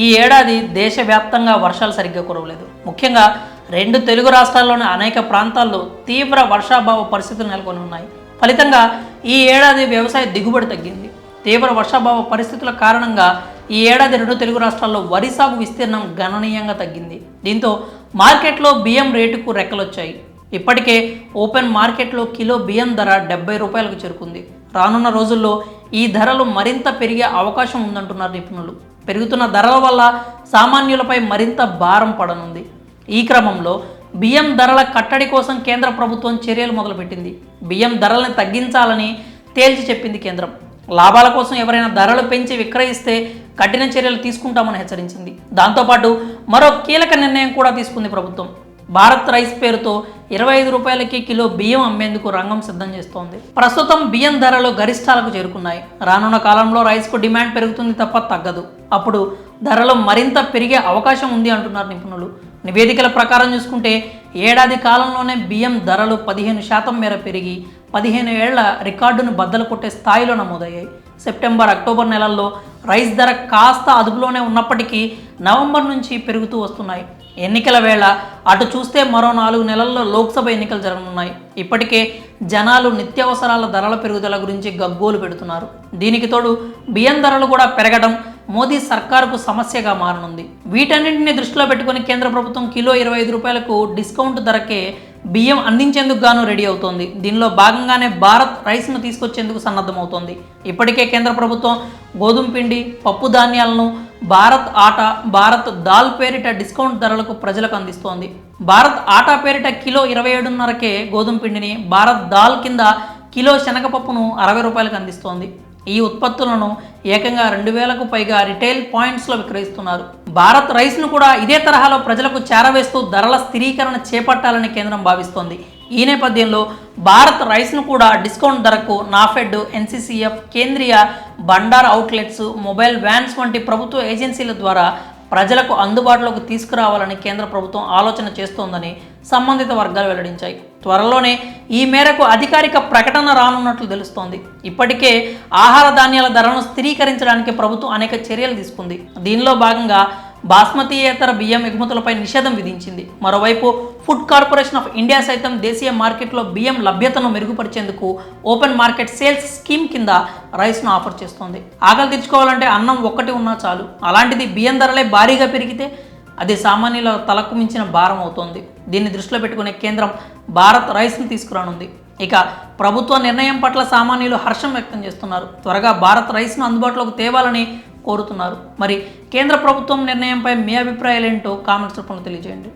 ఈ ఏడాది దేశవ్యాప్తంగా వర్షాలు సరిగ్గా కురవలేదు. ముఖ్యంగా 2 తెలుగు రాష్ట్రాల్లోని అనేక ప్రాంతాల్లో తీవ్ర వర్షాభావ పరిస్థితులు నెలకొని ఉన్నాయి. ఫలితంగా ఈ ఏడాది వ్యవసాయ దిగుబడి తగ్గింది. తీవ్ర వర్షాభావ పరిస్థితుల కారణంగా ఈ ఏడాది 2 తెలుగు రాష్ట్రాల్లో వరి సాగు విస్తీర్ణం గణనీయంగా తగ్గింది. దీంతో మార్కెట్లో బియ్యం రేటుకు రెక్కలొచ్చాయి. ఇప్పటికే ఓపెన్ మార్కెట్లో కిలో బియ్యం ధర 70 రూపాయలకు చేరుకుంది. రానున్న రోజుల్లో ఈ ధరలు మరింత పెరిగే అవకాశం ఉందంటున్నారు నిపుణులు. పెరుగుతున్న ధరల వల్ల సామాన్యులపై మరింత భారం పడనుంది. ఈ క్రమంలో బియ్యం ధరల కట్టడి కోసం కేంద్ర ప్రభుత్వం చర్యలు మొదలుపెట్టింది. బియ్యం ధరలను తగ్గించాలని తేల్చి చెప్పింది కేంద్రం. లాభాల కోసం ఎవరైనా ధరలు పెంచి విక్రయిస్తే కఠిన చర్యలు తీసుకుంటామని హెచ్చరించింది. దాంతోపాటు మరో కీలక నిర్ణయం కూడా తీసుకుంది ప్రభుత్వం. భారత్ రైస్ పేరుతో 25 రూపాయలకి కిలో బియ్యం అమ్మేందుకు రంగం సిద్ధం చేస్తోంది. ప్రస్తుతం బియ్యం ధరలు గరిష్టాలకు చేరుకున్నాయి. రానున్న కాలంలో రైస్కు డిమాండ్ పెరుగుతుంది తప్ప తగ్గదు. అప్పుడు ధరలు మరింత పెరిగే అవకాశం ఉంది అంటున్నారు నిపుణులు. నివేదికల ప్రకారం చూసుకుంటే ఏడాది కాలంలోనే బియ్యం ధరలు 15% మేర పెరిగి 15 ఏళ్ల రికార్డును బద్దలు కొట్టే స్థాయిలో నమోదయ్యాయి. సెప్టెంబర్, అక్టోబర్ నెలల్లో రైస్ ధర కాస్త అదుపులోనే ఉన్నప్పటికీ నవంబర్ నుంచి పెరుగుతూ వస్తున్నాయి. ఎన్నికల వేళ అటు చూస్తే మరో 4 నెలల్లో లోక్సభ ఎన్నికలు జరగనున్నాయి. ఇప్పటికే జనాలు నిత్యావసరాల ధరల పెరుగుదల గురించి గగ్గోలు పెడుతున్నారు. దీనికి తోడు బియ్యం ధరలు కూడా పెరగడం మోదీ సర్కారుకు సమస్యగా మారనుంది. వీటన్నింటినీ దృష్టిలో పెట్టుకుని కేంద్ర ప్రభుత్వం కిలో 25 రూపాయలకు డిస్కౌంట్ ధరకే బియ్యం అందించేందుకు గాను రెడీ అవుతోంది. దీనిలో భాగంగానే భారత్ రైస్ను తీసుకొచ్చేందుకు సన్నద్ధమవుతోంది. ఇప్పటికే కేంద్ర ప్రభుత్వం గోధుమ పిండి, పప్పు ధాన్యాలను భారత్ ఆటా, భారత్ దాల్ పేరిట డిస్కౌంట్ ధరలకు ప్రజలకు అందిస్తోంది. భారత్ ఆటా పేరిట కిలో 27.5కే గోధుమ పిండిని, భారత్ దాల్ కింద కిలో శనగపప్పును 60 రూపాయలకు అందిస్తోంది. ఈ ఉత్పత్తులను ఏకంగా 2000కు పైగా రిటైల్ పాయింట్స్లో విక్రయిస్తున్నారు. భారత్ రైస్ను కూడా ఇదే తరహాలో ప్రజలకు చేరవేస్తూ ధరల స్థిరీకరణ చేపట్టాలని కేంద్రం భావిస్తోంది. ఈ నేపథ్యంలో భారత్ రైస్ను కూడా డిస్కౌంట్ ధరకు నాఫెడ్, ఎన్సీసీఎఫ్, కేంద్రీయ బండార్ అవుట్లెట్స్, మొబైల్ వ్యాన్స్ వంటి ప్రభుత్వ ఏజెన్సీల ద్వారా ప్రజలకు అందుబాటులోకి తీసుకురావాలని కేంద్ర ప్రభుత్వం ఆలోచన చేస్తోందని సంబంధిత వర్గాలు వెల్లడించాయి. త్వరలోనే ఈ మేరకు అధికారిక ప్రకటన రానున్నట్లు తెలుస్తోంది. ఇప్పటికే ఆహార ధాన్యాల ధరలను స్థిరీకరించడానికి ప్రభుత్వం అనేక చర్యలు తీసుకుంది. దీనిలో భాగంగా బాస్మతీయేతర బియ్యం ఎగుమతులపై నిషేధం విధించింది. మరోవైపు ఫుడ్ కార్పొరేషన్ ఆఫ్ ఇండియా సైతం దేశీయ మార్కెట్లో బియ్యం లభ్యతను మెరుగుపరిచేందుకు ఓపెన్ మార్కెట్ సేల్స్ స్కీమ్ కింద రైస్ను ఆఫర్ చేస్తోంది. ఆకలి తెచ్చుకోవాలంటే అన్నం ఒక్కటి ఉన్నా చాలు. అలాంటిది బియ్యం ధరలే భారీగా పెరిగితే అది సామాన్యుల తలకు మించిన భారం అవుతోంది. దీన్ని దృష్టిలో పెట్టుకునే కేంద్రం భారత్ రైస్ను తీసుకురానుంది. ఇక ప్రభుత్వ నిర్ణయం పట్ల సామాన్యులు హర్షం వ్యక్తం చేస్తున్నారు. త్వరగా భారత్ రైస్ను అందుబాటులోకి తేవాలని కోరుతున్నారు. మరి కేంద్ర ప్రభుత్వం నిర్ణయంపై మీ అభిప్రాయాలు ఏంటో కామెంట్స్ రూపంలో తెలియజేయండి.